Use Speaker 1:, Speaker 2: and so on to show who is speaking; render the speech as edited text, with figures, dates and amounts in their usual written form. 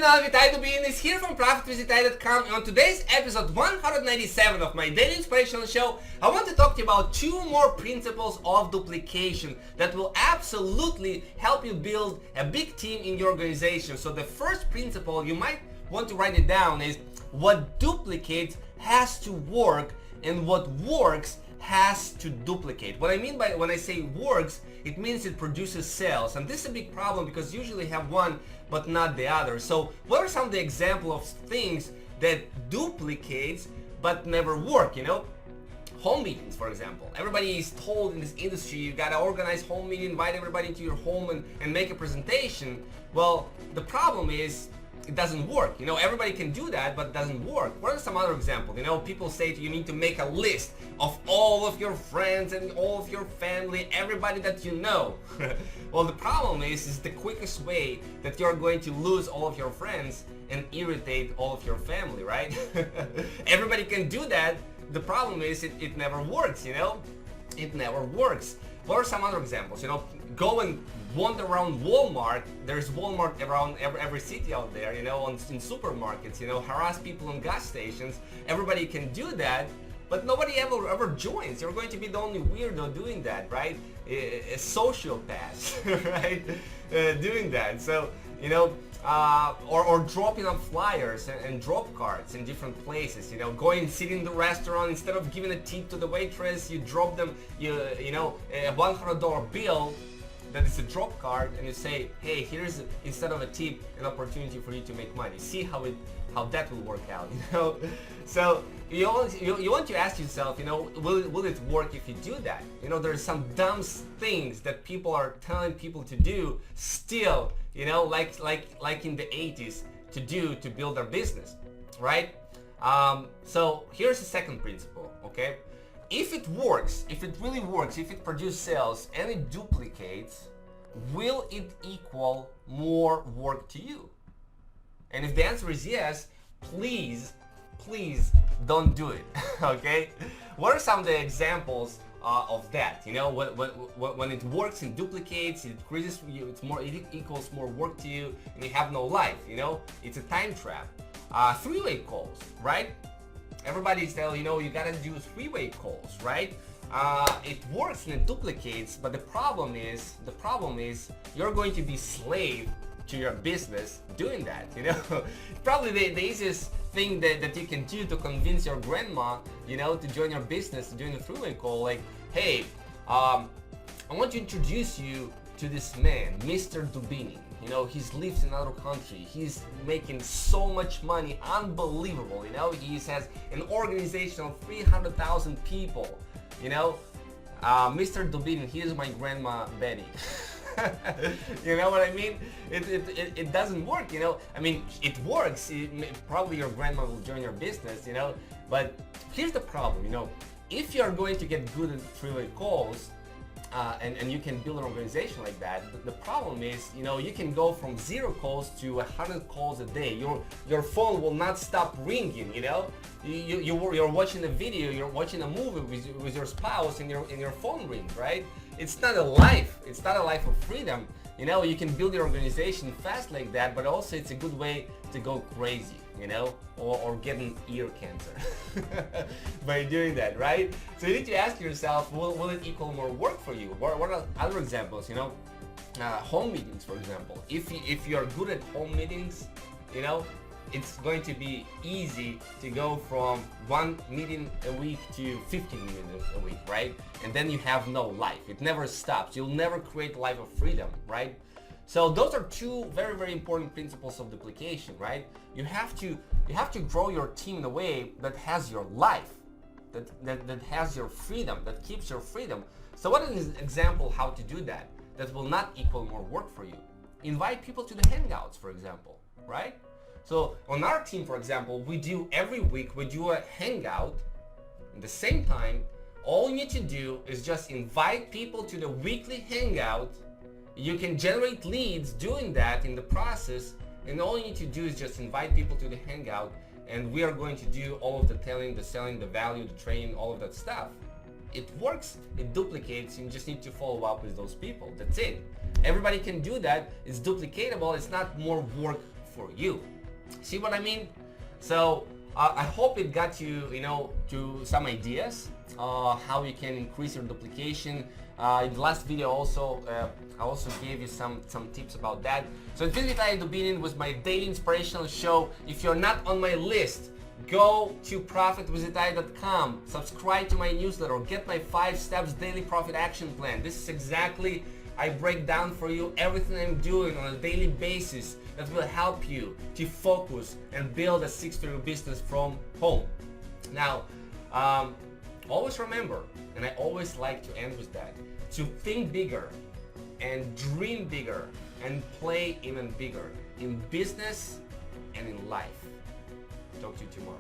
Speaker 1: channel, Vitai Dubin is here from ProfitWithVitai.com, and on today's episode 197 of my daily inspirational show, I want to talk to you about two more principles of duplication that will absolutely help you build a big team in your organization. So the first principle, you might want to write it down, is what duplicates has to work and what works has to duplicate. What I mean by when I say works, it means it produces sales, and this is a big problem because you usually have one but not the other. So what are some of the examples of things that duplicates but never work? Home meetings, for example. Everybody is told in this industry you gotta organize home meeting, invite everybody into your home and make a presentation. Well, the problem is it doesn't work. Everybody can do that, but it doesn't work. What are some other examples? People say you need to make a list of all of your friends and all of your family, everybody that you know. Well, the problem is the quickest way that you're going to lose all of your friends and irritate all of your family, right? Everybody can do that. The problem is it never works, It never works. What are some other examples? Go and wander around Walmart. There's Walmart around every city out there, in supermarkets, harass people in gas stations. Everybody can do that, but nobody ever joins. You're going to be the only weirdo doing that, right? A sociopath, right? Doing that. So, or dropping on flyers and drop cards in different places. Going and sitting in the restaurant, instead of giving a tip to the waitress, you drop them, a $100 bill that is a drop card, and you say, hey, here's, instead of a tip, an opportunity for you to make money. See how that will work out, So you want to ask yourself, will it work if you do that? There's some dumb things that people are telling people to do still, like in the 80s to build their business, right? So here's the second principle, okay? If it works, if it really works, if it produces sales and it duplicates, will it equal more work to you? And if the answer is yes, please don't do it, okay? What are some of the examples of that? When it works and duplicates, it increases you, it equals more work to you, and you have no life, It's a time trap. Three-way calls, right? Everybody's telling you gotta do three-way calls, right? It works and it duplicates, but the problem is you're going to be slave to your business doing that. Probably the easiest thing that you can do to convince your grandma, to join your business, to join a three-way call, like, hey, I want to introduce you to this man, Mr. Dubini. He lives in another country. He's making so much money, unbelievable. He has an organization of 300,000 people. Mr. Dubini, he is my grandma Betty. You know what I mean? It doesn't work. It works. Probably your grandma will join your business. But here's the problem. If you are going to get good at three-way calls, and you can build an organization like that. The problem is, you can go from 0 calls to 100 calls a day. Your phone will not stop ringing. You're watching a video, you're watching a movie with your spouse, and your phone rings, right? It's not a life. It's not a life of freedom. You can build your organization fast like that, but also it's a good way to go crazy, or get an ear cancer by doing that, right? So you need to ask yourself, will it equal more work for you? What are other examples? Home meetings, for example. If you're good at home meetings, it's going to be easy to go from 1 meeting a week to 15 meetings a week, right? And then you have no life. It never stops. You'll never create a life of freedom, right? So those are two very, very important principles of duplication, right? You have to grow your team in a way that has your life, that has your freedom, that keeps your freedom. So what is an example how to do that will not equal more work for you? Invite people to the hangouts, for example, right? So on our team, for example, every week we do a hangout. At the same time, all you need to do is just invite people to the weekly hangout. You can generate leads doing that in the process, and all you need to do is just invite people to the hangout, and we are going to do all of the telling, the selling, the value, the training, all of that stuff. It works, it duplicates, you just need to follow up with those people. That's it. Everybody can do that. It's duplicatable. It's not more work for you. See what I mean? So I hope it got you, to some ideas how you can increase your duplication. In the last video also, I also gave you some tips about that. So this is Vitaly Dubinin was my daily inspirational show. If you're not on my list, go to profitwithvitaly.com, subscribe to my newsletter, get my 5 steps daily profit action plan. This is exactly, I break down for you everything I'm doing on a daily basis that will help you to focus and build a 6-figure business from home. Now, always remember, and I always like to end with that, to think bigger and dream bigger and play even bigger in business and in life. Talk to you tomorrow.